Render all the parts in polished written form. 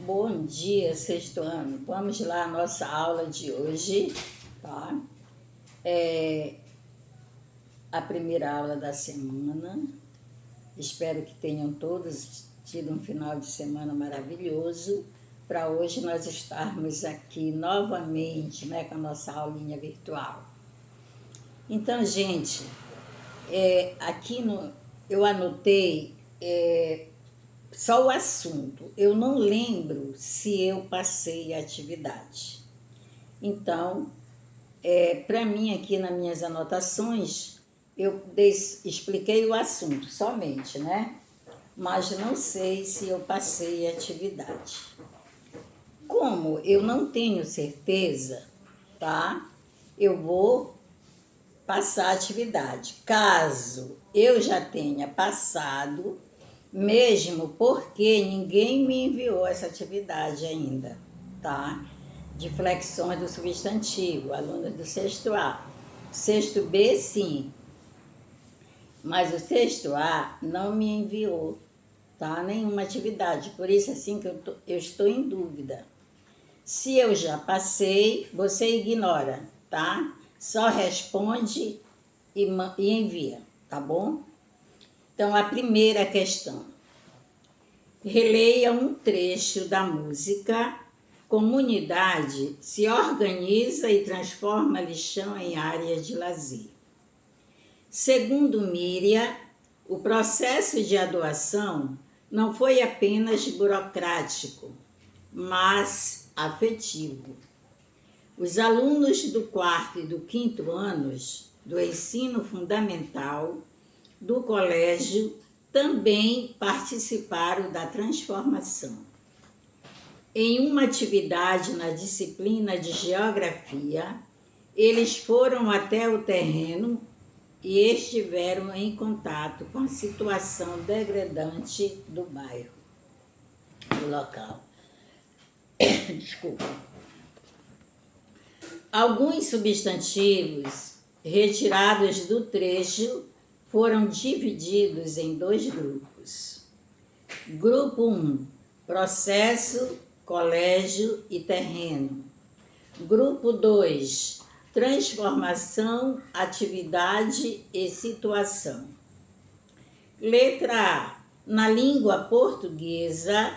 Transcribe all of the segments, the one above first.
Bom dia, sexto ano. Vamos lá, a nossa aula de hoje, tá? A primeira aula da semana. Espero que tenham todos tido um final de semana maravilhoso. Para hoje nós estarmos aqui novamente, né, com a nossa aulinha virtual. Então, gente, eu anotei só o assunto. Eu não lembro se eu passei a atividade. Então, para mim aqui nas minhas anotações, eu expliquei o assunto somente, né? Mas não sei se eu passei a atividade. Como eu não tenho certeza, tá? Eu vou passar a atividade. Caso eu já tenha passado, mesmo porque ninguém me enviou essa atividade ainda, tá? De flexões do substantivo, alunos do sexto A. Sexto B, sim. Mas o sexto A não me enviou, tá? Nenhuma atividade. Por isso, assim, que eu estou em dúvida. Se eu já passei, você ignora, tá? Só responde e envia, tá bom? Então, a primeira questão. Releia um trecho da música. Comunidade se organiza e transforma lixão em área de lazer. Segundo Miriam, o processo de adoção não foi apenas burocrático, mas afetivo. Os alunos do quarto e do quinto anos do ensino fundamental do colégio também participaram da transformação. Em uma atividade na disciplina de geografia, eles foram até o terreno e estiveram em contato com a situação degradante do bairro, do local. Desculpa. Alguns substantivos retirados do trecho foram divididos em dois grupos. Grupo 1, processo, colégio e terreno. Grupo 2, transformação, atividade e situação. Letra A. Na língua portuguesa,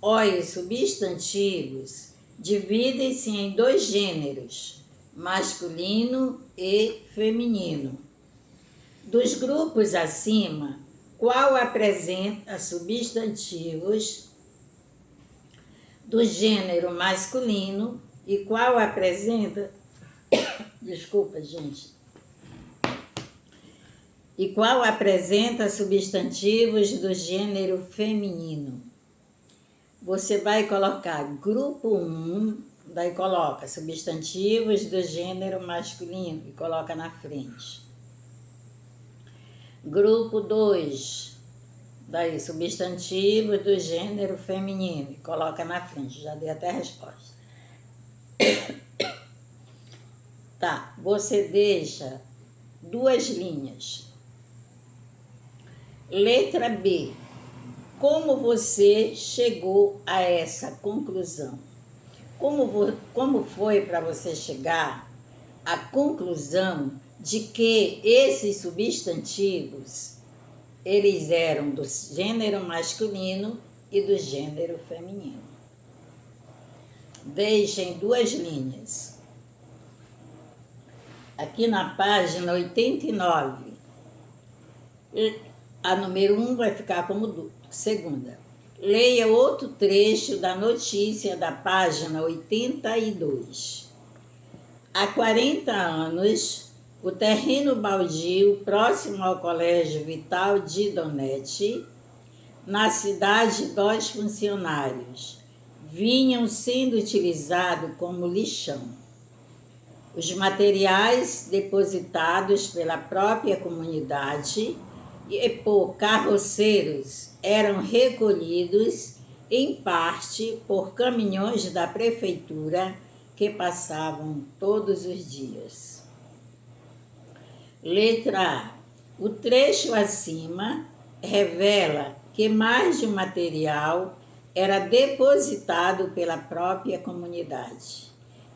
os substantivos dividem-se em dois gêneros, masculino e feminino. Dos grupos acima, qual apresenta substantivos do gênero masculino e qual apresenta... Desculpa, gente. E qual apresenta substantivos do gênero feminino? Você vai colocar grupo 1, daí coloca substantivos do gênero masculino e coloca na frente. Grupo 2, daí substantivos do gênero feminino e coloca na frente. Já dei até a resposta. Tá, você deixa duas linhas. Letra B. Como você chegou a essa conclusão? Como foi para você chegar à conclusão de que esses substantivos, eles eram do gênero masculino e do gênero feminino? Deixem duas linhas. Aqui na página 89, a número 1 vai ficar como segunda. Leia outro trecho da notícia da página 82. Há 40 anos, o terreno baldio próximo ao Colégio Vital de Donete, na cidade dos funcionários, vinham sendo utilizados como lixão. Os materiais depositados pela própria comunidade e por carroceiros eram recolhidos, em parte, por caminhões da prefeitura que passavam todos os dias. Letra A. O trecho acima revela que mais de um material era depositado pela própria comunidade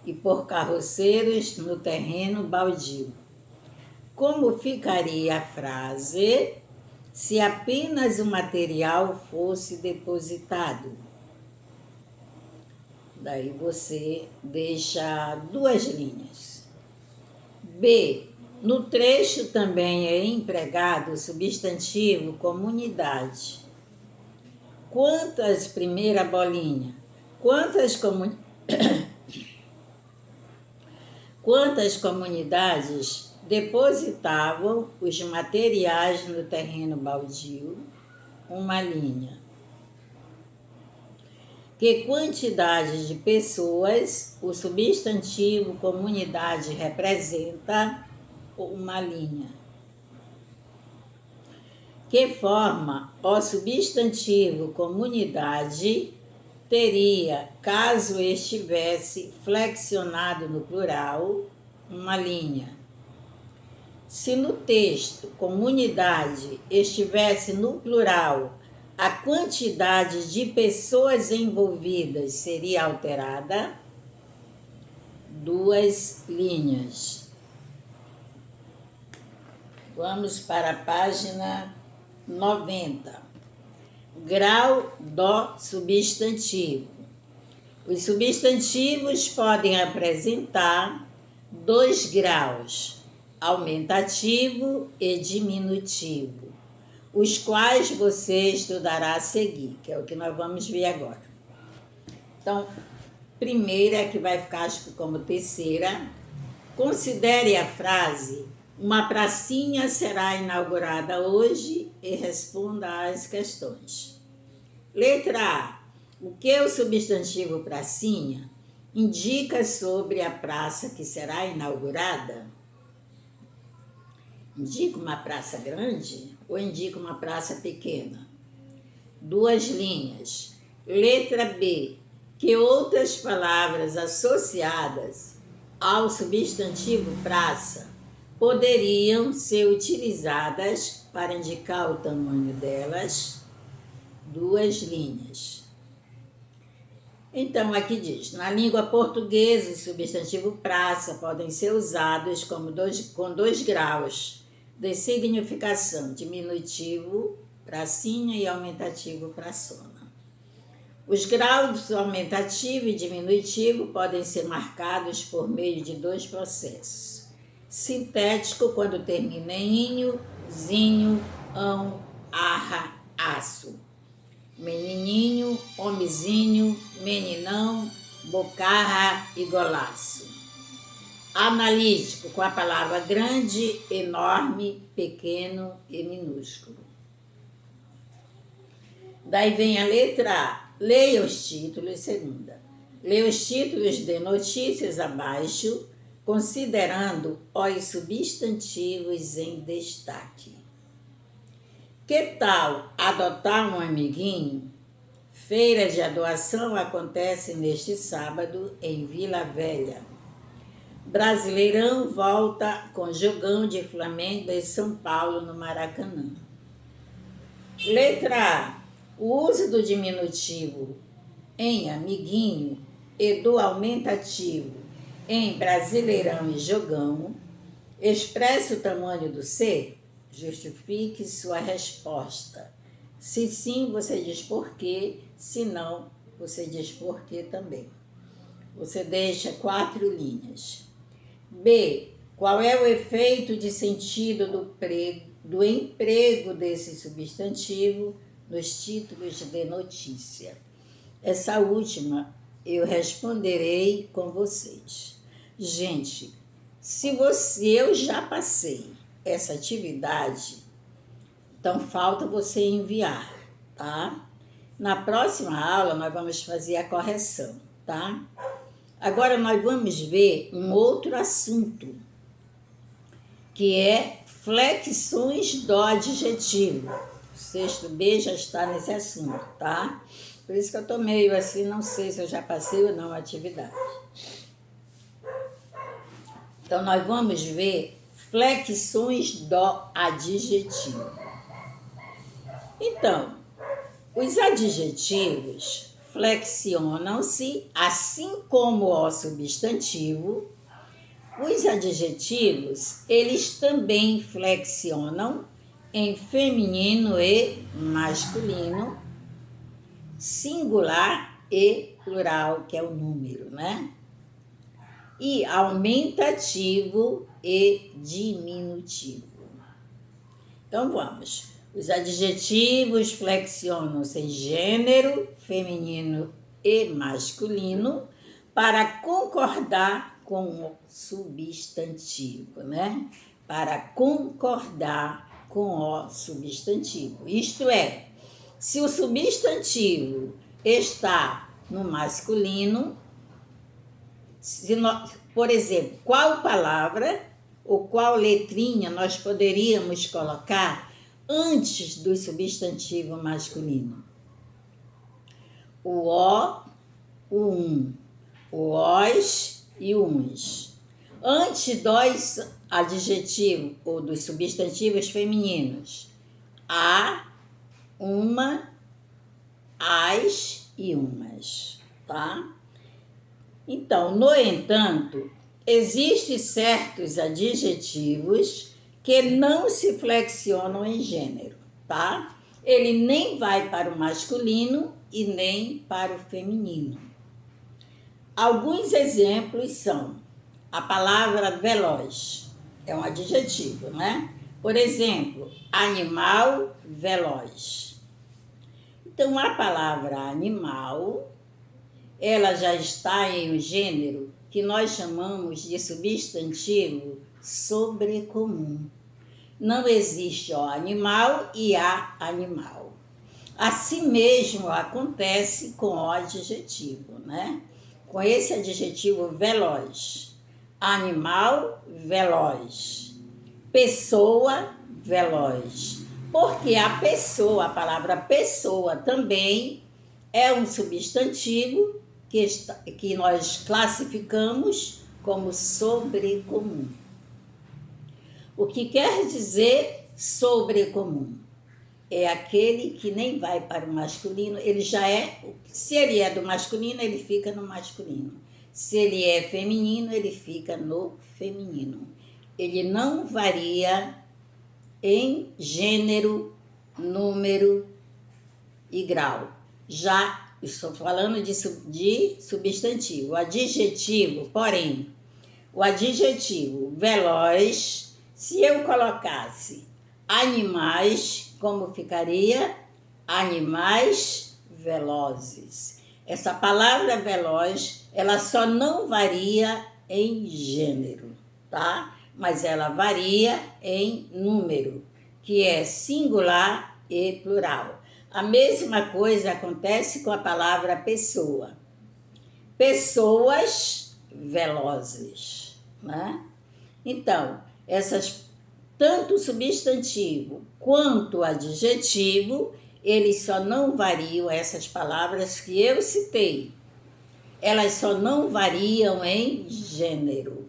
e por carroceiros no terreno baldio. Como ficaria a frase se apenas o material fosse depositado? Daí você deixa 2 linhas. B. No trecho também é empregado o substantivo comunidade. Quantas, primeira bolinha, quantas comunidades depositavam os materiais no terreno baldio? Uma linha. Que quantidade de pessoas o substantivo comunidade representa? Uma linha. Que forma o substantivo comunidade teria caso estivesse flexionado no plural? Uma linha. Se no texto comunidade estivesse no plural, a quantidade de pessoas envolvidas seria alterada? 2 linhas. Vamos para a página 90. Grau do substantivo. Os substantivos podem apresentar 2 graus, aumentativo e diminutivo, os quais você estudará a seguir, que é o que nós vamos ver agora. Então, primeira, que vai ficar acho que como terceira, considere a frase: uma pracinha será inaugurada hoje, e responda às questões. Letra A. O que o substantivo pracinha indica sobre a praça que será inaugurada? Indica uma praça grande ou indica uma praça pequena? 2 linhas. Letra B. Que outras palavras associadas ao substantivo praça poderiam ser utilizadas para indicar o tamanho delas? 2 linhas. Então, aqui diz: na língua portuguesa, o substantivo praça podem ser usados com 2 graus de significação: diminutivo, pracinha, e aumentativo, praçona. Os graus aumentativo e diminutivo podem ser marcados por meio de 2 processos. Sintético, quando termina em inho, zinho, ão, arra, aço. Menininho, homenzinho, meninão, bocarra e golaço. Analítico, com a palavra grande, enorme, pequeno e minúsculo. Daí vem a letra A. Leia os títulos. Segunda. Leia os títulos de notícias abaixo, considerando os substantivos em destaque. Que tal adotar um amiguinho? Feira de adoção acontece neste sábado em Vila Velha. Brasileirão volta com jogão de Flamengo e São Paulo no Maracanã. Letra A. O uso do diminutivo em amiguinho e do aumentativo em brasileirão e jogão expressa o tamanho do ser? Justifique sua resposta. Se sim, você diz por quê. Se não, você diz por quê também. Você deixa 4 linhas. B. Qual é o efeito de sentido do emprego desse substantivo nos títulos de notícia? Essa última eu responderei com vocês. Gente, se eu já passei essa atividade, então falta você enviar, tá? Na próxima aula nós vamos fazer a correção, tá? Agora nós vamos ver um outro assunto, que é flexões do adjetivo. O 6º B já está nesse assunto, tá? Por isso que eu tô meio assim, não sei se eu já passei ou não a atividade. Então, nós vamos ver flexões do adjetivo. Então, os adjetivos flexionam-se, assim como o substantivo. Os adjetivos, eles também flexionam em feminino e masculino, singular e plural, que é o número, né? E aumentativo e diminutivo. Então vamos. Os adjetivos flexionam-se em gênero, feminino e masculino para concordar com o substantivo, né? Para concordar com o substantivo. Isto é, se o substantivo está no masculino, por exemplo, qual palavra ou qual letrinha nós poderíamos colocar antes do substantivo masculino? O o os e o uns. Antes dos adjetivos ou dos substantivos femininos, a, uma, as e umas, tá? Então, no entanto, existem certos adjetivos que não se flexionam em gênero, tá? Ele nem vai para o masculino e nem para o feminino. Alguns exemplos são a palavra veloz, é um adjetivo, né? Por exemplo, animal veloz. Então, a palavra animal, ela já está em um gênero que nós chamamos de substantivo sobrecomum. Não existe o animal e a animal. Assim mesmo acontece com o adjetivo, né? Com esse adjetivo veloz. Animal veloz. Pessoa veloz. Porque a pessoa, a palavra pessoa também é um substantivo que nós classificamos como sobrecomum. O que quer dizer sobrecomum? É aquele que nem vai para o masculino, ele já é, se ele é do masculino, ele fica no masculino. Se ele é feminino, ele fica no feminino. Ele não varia em gênero, número e grau. Já estou falando de substantivo. O adjetivo, porém, o adjetivo veloz, se eu colocasse animais, como ficaria? Animais velozes. Essa palavra veloz, ela só não varia em gênero, tá? Mas ela varia em número, que é singular e plural. A mesma coisa acontece com a palavra pessoa. Pessoas velozes, né? Então, tanto o substantivo quanto o adjetivo, eles só não variam, essas palavras que eu citei, elas só não variam em gênero,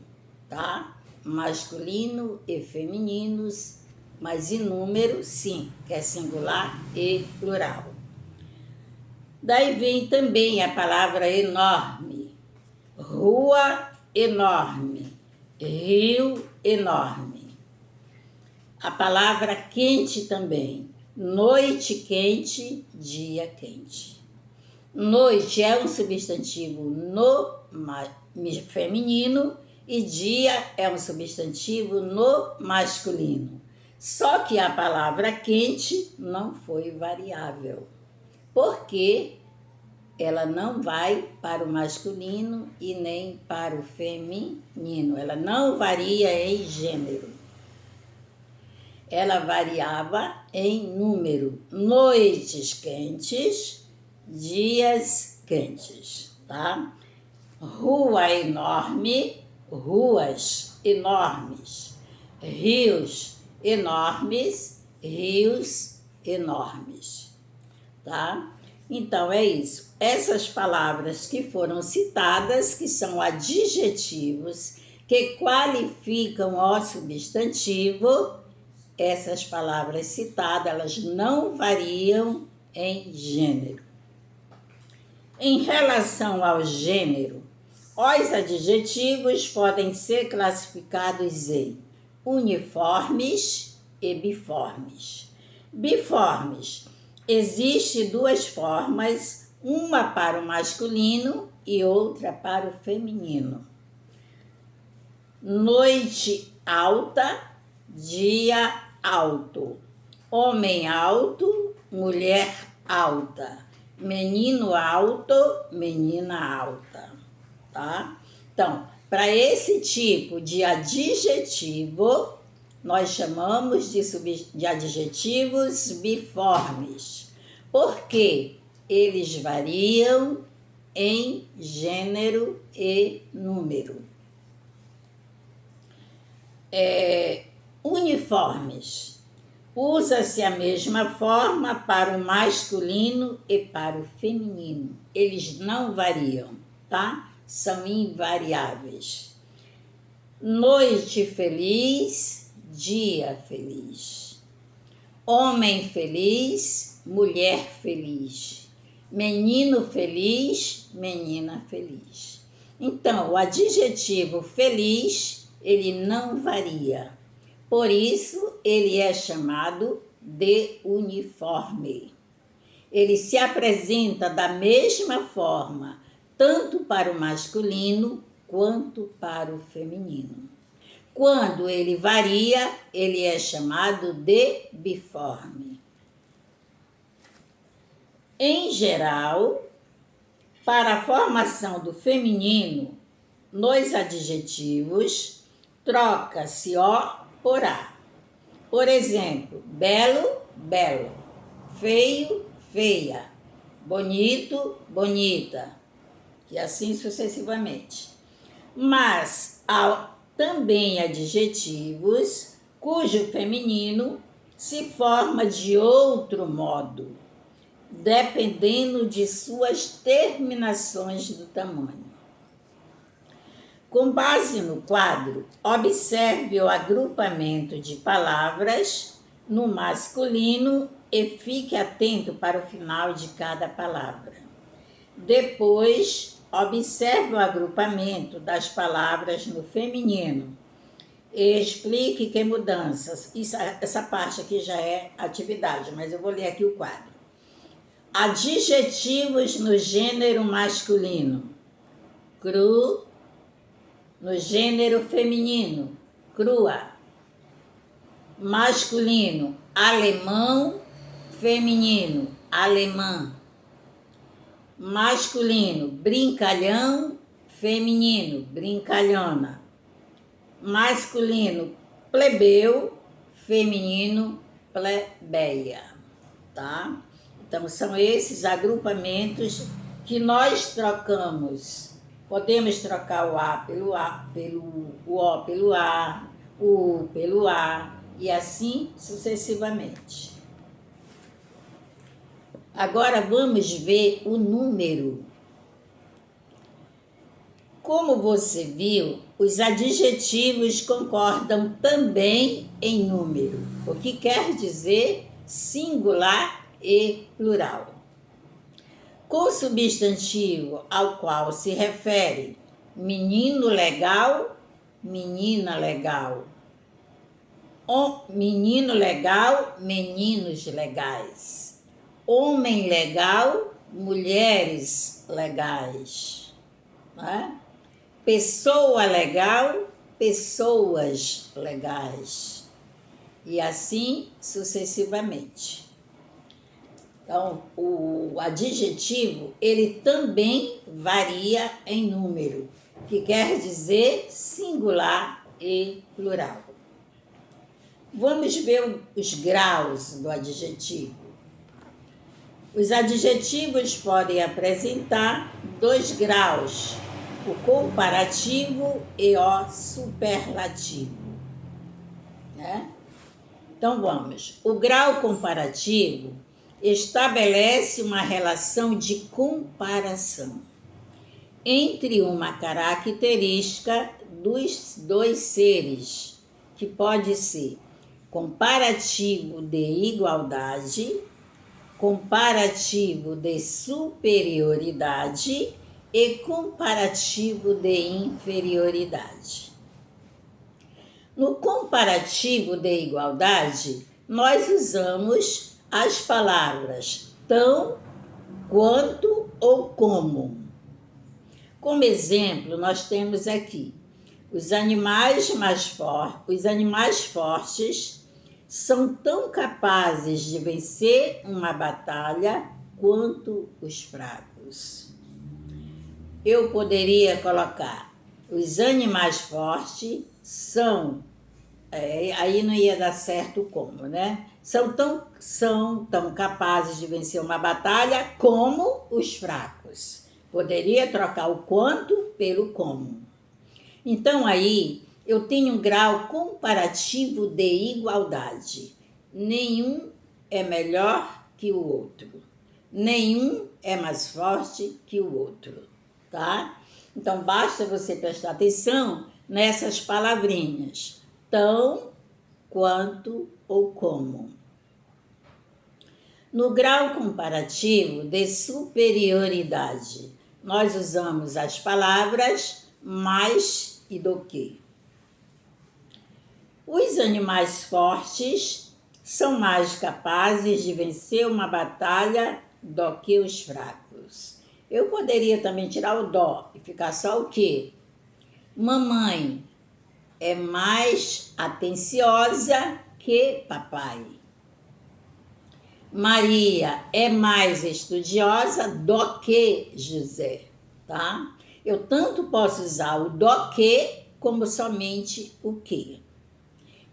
tá? Masculino e femininos, mas em número, sim, que é singular e plural. Daí vem também a palavra enorme, rua enorme, rio enorme. A palavra quente também, noite quente, dia quente. Noite é um substantivo no feminino e dia é um substantivo no masculino. Só que a palavra quente não foi variável, porque ela não vai para o masculino e nem para o feminino. Ela não varia em gênero. Ela variava em número. Noites quentes, dias quentes, tá? Rua enorme, ruas enormes. Rios enormes, rios enormes, tá? Então, é isso. Essas palavras que foram citadas, que são adjetivos, que qualificam o substantivo, essas palavras citadas, elas não variam em gênero. Em relação ao gênero, os adjetivos podem ser classificados em uniformes e biformes. Biformes. Existem duas formas, uma para o masculino e outra para o feminino. Noite alta, dia alto. Homem alto, mulher alta. Menino alto, menina alta. Tá? Então, para esse tipo de adjetivo, nós chamamos de adjetivos biformes, porque eles variam em gênero e número. Uniformes. Usa-se a mesma forma para o masculino e para o feminino. Eles não variam, tá? São invariáveis. Noite feliz, dia feliz. Homem feliz, mulher feliz. Menino feliz, menina feliz. Então, o adjetivo feliz, ele não varia. Por isso, ele é chamado de uniforme. Ele se apresenta da mesma forma, tanto para o masculino quanto para o feminino. Quando ele varia, ele é chamado de biforme. Em geral, para a formação do feminino, nos adjetivos, troca-se O por A. Por exemplo, belo, belo, feio, feia, bonito, bonita, e assim sucessivamente. Mas há também adjetivos cujo feminino se forma de outro modo, dependendo de suas terminações do tamanho. Com base no quadro, observe o agrupamento de palavras no masculino e fique atento para o final de cada palavra. Depois, observe o agrupamento das palavras no feminino e explique que mudanças. Essa parte aqui já é atividade, mas eu vou ler aqui o quadro. Adjetivos no gênero masculino: cru. No gênero feminino: crua. Masculino: alemão. Feminino: alemã. Masculino: brincalhão. Feminino: brincalhona. Masculino: plebeu. Feminino: plebeia. Tá? Então, são esses agrupamentos que nós trocamos. Podemos trocar o A pelo A, o O pelo A, o U pelo A, e assim sucessivamente. Agora vamos ver o número. Como você viu, os adjetivos concordam também em número, o que quer dizer singular e plural. Com o substantivo ao qual se refere menino legal, menina legal. Menino legal, meninos legais. Homem legal, mulheres legais. Né? Pessoa legal, pessoas legais. E assim sucessivamente. Então, o adjetivo, ele também varia em número, que quer dizer singular e plural. Vamos ver os graus do adjetivo. Os adjetivos podem apresentar 2 graus, o comparativo e o superlativo. Né? Então, vamos. O grau comparativo estabelece uma relação de comparação entre uma característica dos 2 seres, que pode ser comparativo de igualdade, comparativo de superioridade e comparativo de inferioridade. No comparativo de igualdade, nós usamos as palavras tão, quanto ou como. Como exemplo, nós temos aqui os animais fortes são tão capazes de vencer uma batalha quanto os fracos. Eu poderia colocar: os animais fortes são, aí não ia dar certo como, né? São tão capazes de vencer uma batalha como os fracos. Poderia trocar o quanto pelo como. Então aí eu tenho um grau comparativo de igualdade. Nenhum é melhor que o outro. Nenhum é mais forte que o outro, tá? Então basta você prestar atenção nessas palavrinhas: tão, quanto ou como. No grau comparativo de superioridade, nós usamos as palavras mais e do que. Os animais fortes são mais capazes de vencer uma batalha do que os fracos. Eu poderia também tirar o dó e ficar só o que? Mamãe é mais atenciosa que papai. Maria é mais estudiosa do que José, tá? Eu tanto posso usar o do que como somente o que.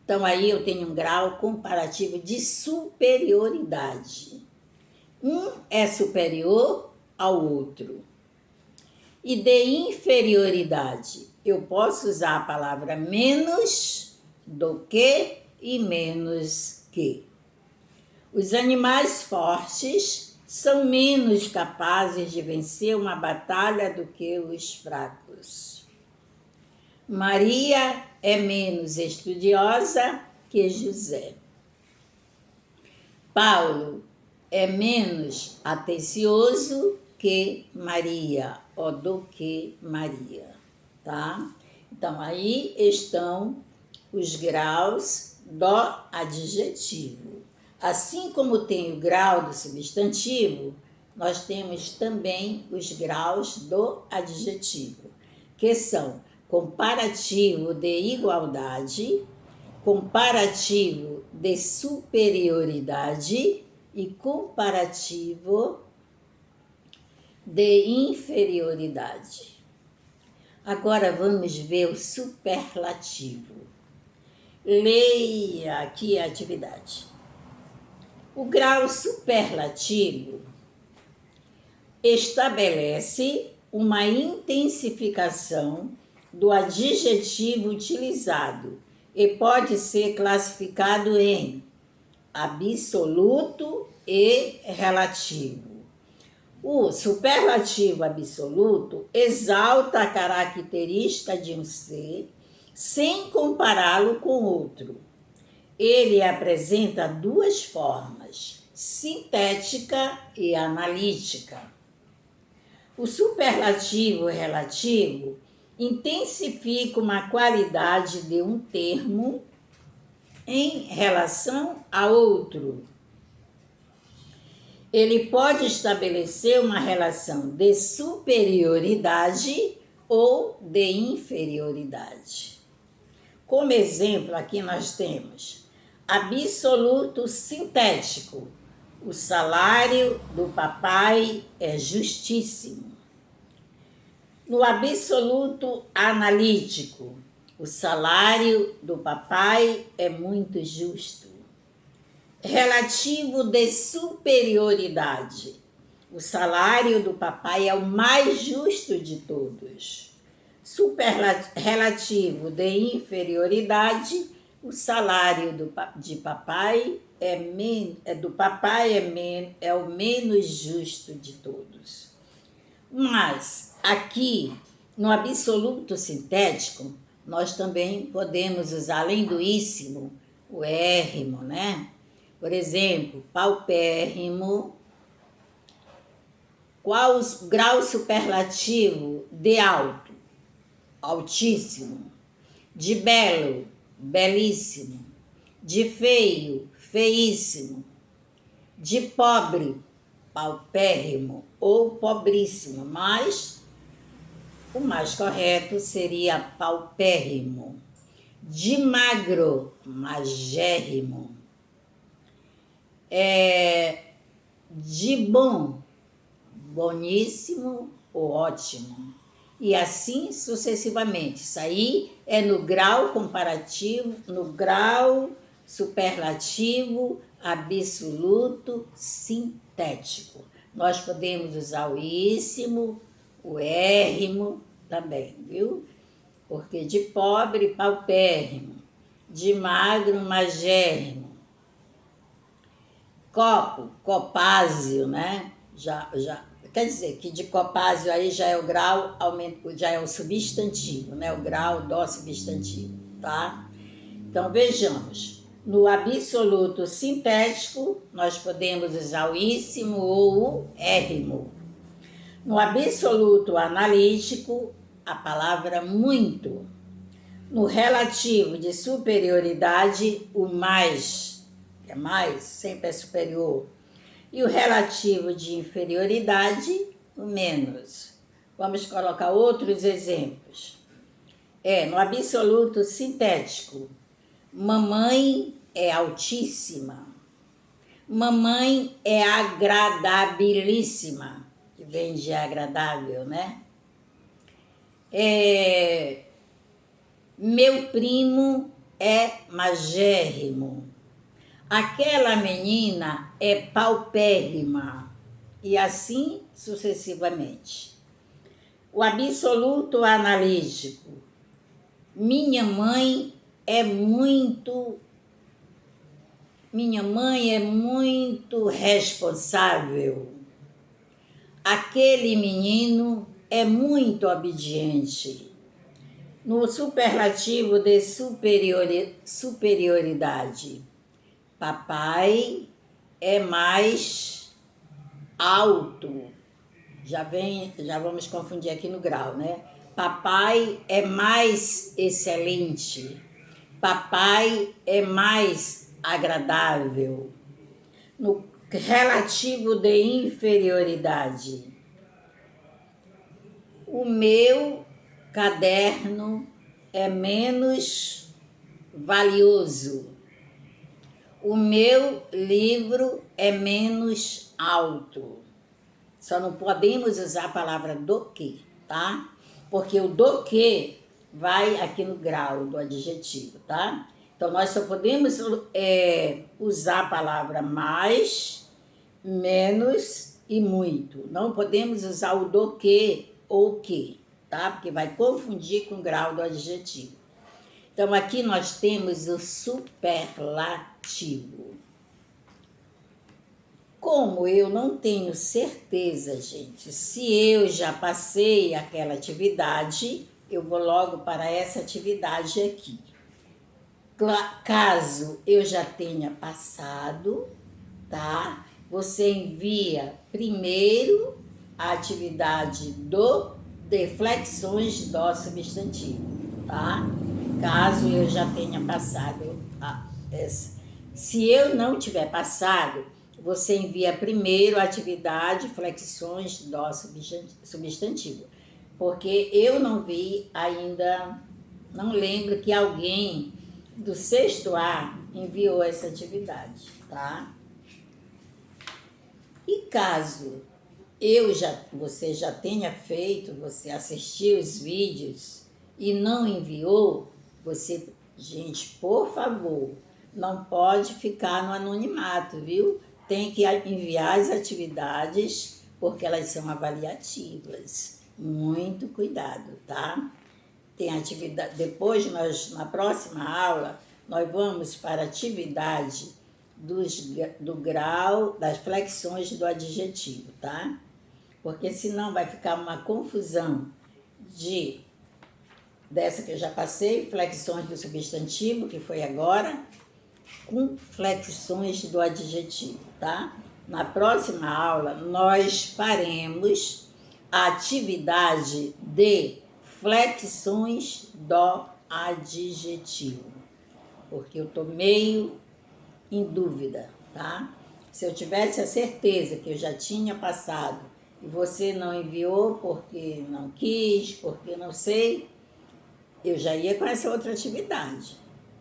Então aí eu tenho um grau comparativo de superioridade. Um é superior ao outro. E de inferioridade, eu posso usar a palavra menos do que e menos que. Os animais fortes são menos capazes de vencer uma batalha do que os fracos. Maria é menos estudiosa que José. Paulo é menos atencioso que Maria, ou do que Maria, tá? Então, aí estão os graus do adjetivo. Assim como tem o grau do substantivo, nós temos também os graus do adjetivo, que são comparativo de igualdade, comparativo de superioridade e comparativo de inferioridade. Agora vamos ver o superlativo. Leia aqui a atividade. O grau superlativo estabelece uma intensificação do adjetivo utilizado e pode ser classificado em absoluto e relativo. O superlativo absoluto exalta a característica de um ser sem compará-lo com outro. Ele apresenta duas formas, sintética e analítica. O superlativo relativo intensifica uma qualidade de um termo em relação a outro. Ele pode estabelecer uma relação de superioridade ou de inferioridade. Como exemplo, aqui nós temos absoluto sintético. O salário do papai é justíssimo. No absoluto analítico, o salário do papai é muito justo. Relativo de superioridade, o salário do papai é o mais justo de todos. Relativo de inferioridade, o salário de papai é o menos justo de todos. Mas aqui, no absoluto sintético, nós também podemos usar, além do íssimo, o érrimo, né? Por exemplo, paupérrimo Qual o grau superlativo de alto? Altíssimo. De belo? Belíssimo. De feio? Feíssimo. De pobre? Paupérrimo ou pobríssimo, mas o mais correto seria paupérrimo. De magro? Magérrimo. De bom? Boníssimo ou ótimo. E assim sucessivamente. Isso aí é no grau comparativo, no grau superlativo, absoluto, sintético. Nós podemos usar o íssimo, o érrimo também, viu? Porque de pobre, paupérrimo, de magro, magérrimo. Copo, copázio, né? Quer dizer que de copázio aí já é o grau, já é o substantivo, né? O grau do substantivo, tá? Então vejamos, no absoluto sintético nós podemos usar o íssimo ou o érrimo. No absoluto analítico, a palavra muito. No relativo de superioridade, o mais, que é mais, sempre é superior. E o relativo de inferioridade, o menos. Vamos colocar outros exemplos. No absoluto sintético, mamãe é altíssima. Mamãe é agradabilíssima, que vem de agradável, né? Meu primo é magérrimo. Aquela menina é paupérrima. E assim sucessivamente. O absoluto analítico. Minha mãe é muito responsável. Aquele menino é muito obediente. No superlativo de superioridade, papai é mais alto. Já vamos confundir aqui no grau, né? Papai é mais excelente. Papai é mais agradável. No relativo de inferioridade, o meu caderno é menos valioso. O meu livro é menos alto. Só não podemos usar a palavra do que, tá? Porque o do que vai aqui no grau do adjetivo, tá? Então, nós só podemos usar a palavra mais, menos e muito. Não podemos usar o do que ou que, tá? Porque vai confundir com o grau do adjetivo. Então, aqui nós temos o superlativo. Como eu não tenho certeza, gente, se eu já passei aquela atividade, eu vou logo para essa atividade aqui. Caso eu já tenha passado, tá? Você envia primeiro a atividade de flexões do substantivo, tá? Caso eu já tenha passado essa. Se eu não tiver passado, você envia primeiro a atividade flexões do substantivo. Porque eu não vi ainda, não lembro que alguém do 6º A enviou essa atividade, tá? E caso você já tenha feito, você assistiu os vídeos e não enviou, gente, por favor, não pode ficar no anonimato, viu? Tem que enviar as atividades, porque elas são avaliativas. Muito cuidado, tá? Tem atividade. Depois, na próxima aula, nós vamos para a atividade do grau, das flexões do adjetivo, tá? Porque senão vai ficar uma confusão dessa que eu já passei, flexões do substantivo, que foi agora, com flexões do adjetivo, tá? Na próxima aula, nós faremos a atividade de flexões do adjetivo, porque eu estou meio em dúvida, tá? Se eu tivesse a certeza que eu já tinha passado e você não enviou porque não quis, porque não sei, eu já ia com essa outra atividade.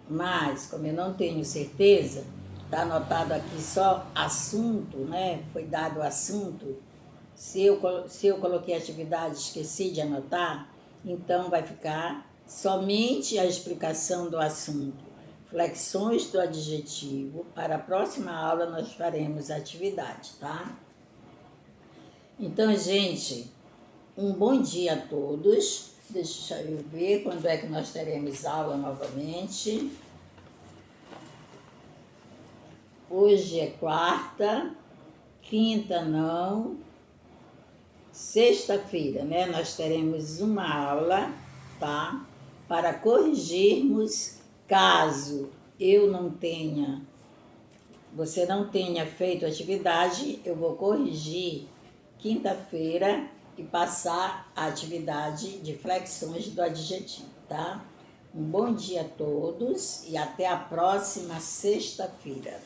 Mas, como eu não tenho certeza, está anotado aqui só assunto, né? Foi dado o assunto. Se eu coloquei atividade e esqueci de anotar, então vai ficar somente a explicação do assunto. Flexões do adjetivo. Para a próxima aula nós faremos a atividade, tá? Então, gente, um bom dia a todos. Deixa eu ver quando é que nós teremos aula novamente. Hoje é quarta, quinta não, sexta-feira, né? Nós teremos uma aula, tá? Para corrigirmos, caso eu não tenha, você não tenha feito atividade, eu vou corrigir quinta-feira e passar a atividade de flexões do adjetivo, tá? Um bom dia a todos e até a próxima sexta-feira.